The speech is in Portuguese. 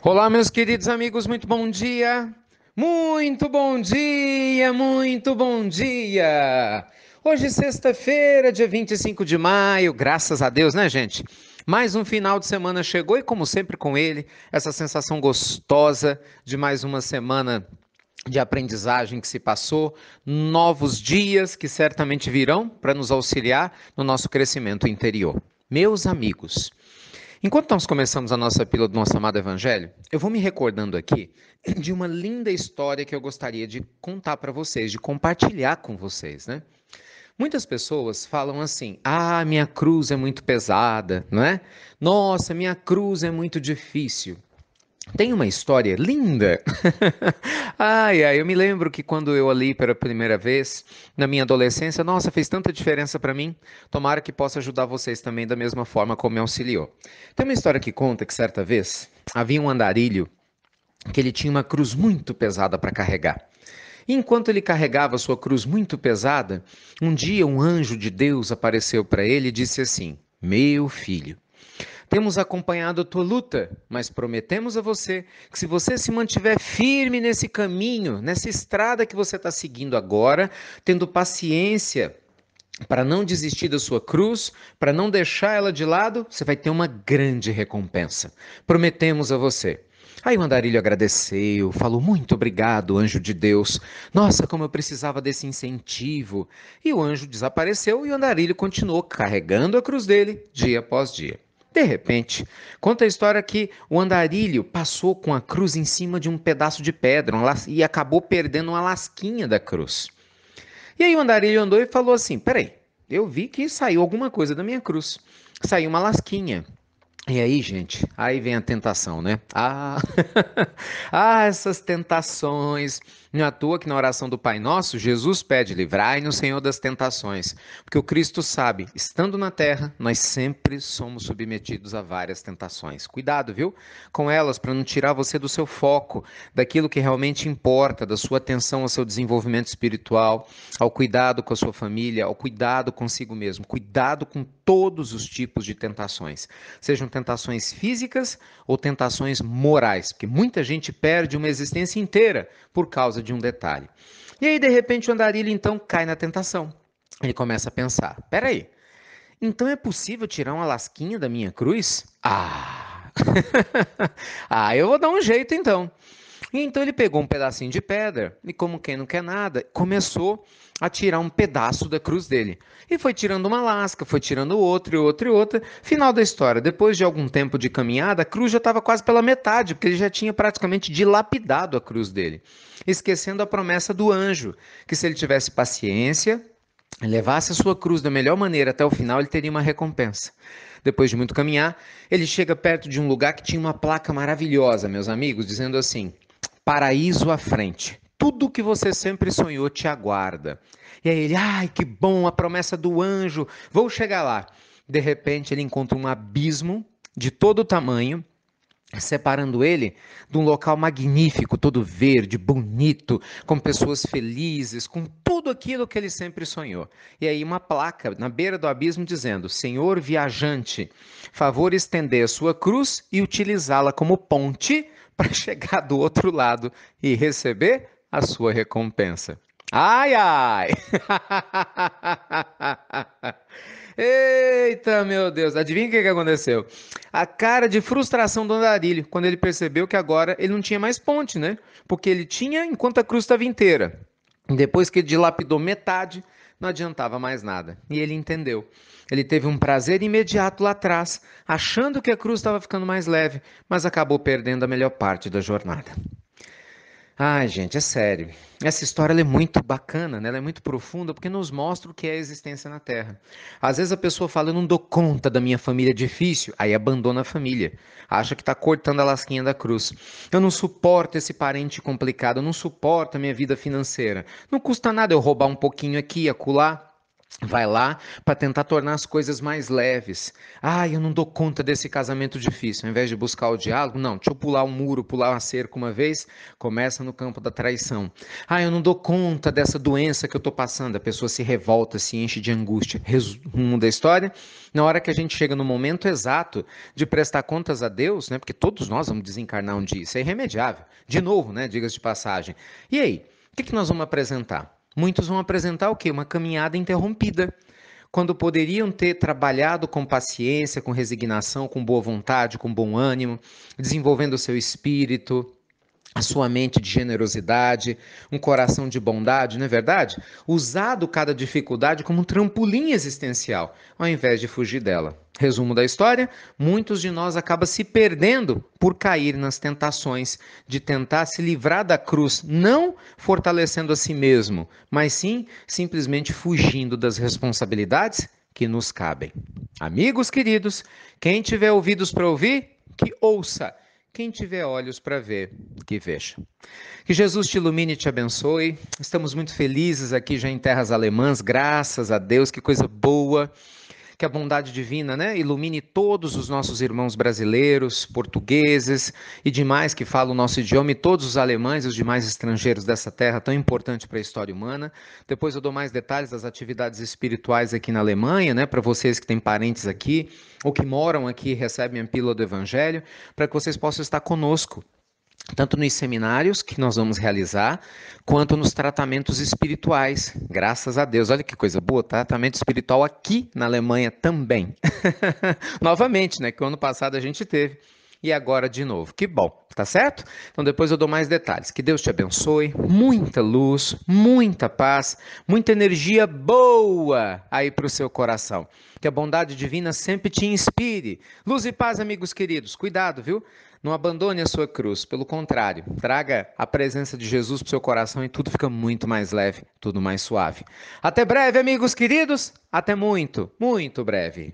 Olá, meus queridos amigos, muito bom dia! Muito bom dia, muito bom dia! Hoje, sexta-feira, dia 25 de maio, graças a Deus, né, gente? Mais um final de semana chegou e, como sempre, com ele, essa sensação gostosa de mais uma semana de aprendizagem que se passou, novos dias que certamente virão para nos auxiliar no nosso crescimento interior. Meus amigos, enquanto nós começamos a nossa pílula do nosso amado Evangelho, eu vou me recordando aqui de uma linda história que eu gostaria de contar para vocês, de compartilhar com vocês, né? Muitas pessoas falam assim: ah, minha cruz é muito pesada, não é? Nossa, minha cruz é muito difícil. Tem uma história linda. Ai, ai, eu me lembro que quando eu ali pela primeira vez, na minha adolescência, nossa, fez tanta diferença para mim. Tomara que possa ajudar vocês também da mesma forma como me auxiliou. Tem uma história que conta que certa vez havia um andarilho que ele tinha uma cruz muito pesada para carregar. E enquanto ele carregava sua cruz muito pesada, um dia um anjo de Deus apareceu para ele e disse assim: Meu filho, temos acompanhado a tua luta, mas prometemos a você que se você se mantiver firme nesse caminho, nessa estrada que você está seguindo agora, tendo paciência para não desistir da sua cruz, para não deixar ela de lado, você vai ter uma grande recompensa. Prometemos a você. Aí o andarilho agradeceu, falou muito obrigado, anjo de Deus. Nossa, como eu precisava desse incentivo. E o anjo desapareceu e o andarilho continuou carregando a cruz dele dia após dia. De repente, conta a história que o andarilho passou com a cruz em cima de um pedaço de pedra e acabou perdendo uma lasquinha da cruz. E aí o andarilho andou e falou assim: peraí, eu vi que saiu alguma coisa da minha cruz. Saiu uma lasquinha. E aí, gente, aí vem a tentação, né? Essas tentações. Não é à toa que na oração do Pai Nosso, Jesus pede: livrai-nos, Senhor, das tentações. Porque o Cristo sabe, estando na terra, nós sempre somos submetidos a várias tentações. Cuidado, viu? Com elas, para não tirar você do seu foco, daquilo que realmente importa, da sua atenção ao seu desenvolvimento espiritual, ao cuidado com a sua família, ao cuidado consigo mesmo. Cuidado com todos os tipos de tentações, sejam tentações físicas ou tentações morais, porque muita gente perde uma existência inteira por causa de um detalhe. E aí, de repente, o andarilho então cai na tentação. Ele começa a pensar: peraí, então é possível tirar uma lasquinha da minha cruz? Ah! Eu vou dar um jeito então. E então ele pegou um pedacinho de pedra e, como quem não quer nada, começou a tirar um pedaço da cruz dele. E foi tirando uma lasca, foi tirando outra e outra e outra. Final da história, depois de algum tempo de caminhada, a cruz já estava quase pela metade, porque ele já tinha praticamente dilapidado a cruz dele, esquecendo a promessa do anjo, que se ele tivesse paciência, levasse a sua cruz da melhor maneira até o final, ele teria uma recompensa. Depois de muito caminhar, ele chega perto de um lugar que tinha uma placa maravilhosa, meus amigos, dizendo assim: paraíso à frente. Tudo o que você sempre sonhou te aguarda. E aí ele, ai, que bom, a promessa do anjo, vou chegar lá. De repente ele encontra um abismo de todo tamanho, separando ele de um local magnífico, todo verde, bonito, com pessoas felizes, com tudo aquilo que ele sempre sonhou. E aí uma placa na beira do abismo dizendo: Senhor viajante, favor estender a sua cruz e utilizá-la como ponte para chegar do outro lado e receber a sua recompensa. Ai, ai! Eita, meu Deus, adivinha o que aconteceu? A cara de frustração do andarilho, quando ele percebeu que agora ele não tinha mais ponte, né? Porque ele tinha enquanto a cruz estava inteira. Depois que ele dilapidou metade, não adiantava mais nada. E ele entendeu. Ele teve um prazer imediato lá atrás, achando que a cruz estava ficando mais leve, mas acabou perdendo a melhor parte da jornada. Ai, gente, é sério. Essa história ela é muito bacana, né? Ela é muito profunda porque nos mostra o que é a existência na Terra. Às vezes a pessoa fala: eu não dou conta da minha família, é difícil, aí abandona a família. Acha que está cortando a lasquinha da cruz. Eu não suporto esse parente complicado, eu não suporto a minha vida financeira. Não custa nada eu roubar um pouquinho aqui e acolá. Vai lá para tentar tornar as coisas mais leves. Ah, eu não dou conta desse casamento difícil. Ao invés de buscar o diálogo, não, deixa eu pular um muro, pular uma cerca uma vez, começa no campo da traição. Ah, eu não dou conta dessa doença que eu estou passando. A pessoa se revolta, se enche de angústia. Resumo da história, na hora que a gente chega no momento exato de prestar contas a Deus, né? Porque todos nós vamos desencarnar um dia, isso é irremediável. De novo, né? Diga-se de passagem. E aí, o que nós vamos apresentar? Muitos vão apresentar o quê? Uma caminhada interrompida, quando poderiam ter trabalhado com paciência, com resignação, com boa vontade, com bom ânimo, desenvolvendo o seu espírito, a sua mente de generosidade, um coração de bondade, não é verdade? Usado cada dificuldade como um trampolim existencial, ao invés de fugir dela. Resumo da história: muitos de nós acabam se perdendo por cair nas tentações de tentar se livrar da cruz, não fortalecendo a si mesmo, mas sim simplesmente fugindo das responsabilidades que nos cabem. Amigos queridos, quem tiver ouvidos para ouvir, que ouça. Quem tiver olhos para ver, que veja. Que Jesus te ilumine e te abençoe. Estamos muito felizes aqui já em terras alemãs, graças a Deus, que coisa boa. Que a bondade divina, né, ilumine todos os nossos irmãos brasileiros, portugueses e demais que falam o nosso idioma, e todos os alemães e os demais estrangeiros dessa terra tão importante para a história humana. Depois eu dou mais detalhes das atividades espirituais aqui na Alemanha, né, para vocês que têm parentes aqui ou que moram aqui e recebem a pílula do Evangelho, para que vocês possam estar conosco tanto nos seminários que nós vamos realizar, quanto nos tratamentos espirituais. Graças a Deus. Olha que coisa boa, tratamento espiritual aqui na Alemanha também. Novamente, né, que o ano passado a gente teve. E agora de novo. Que bom, tá certo? Então depois eu dou mais detalhes. Que Deus te abençoe, muita luz, muita paz, muita energia boa aí para o seu coração. Que a bondade divina sempre te inspire. Luz e paz, amigos queridos. Cuidado, viu? Não abandone a sua cruz, pelo contrário, traga a presença de Jesus para o seu coração e tudo fica muito mais leve, tudo mais suave. Até breve, amigos queridos. Até muito, muito breve.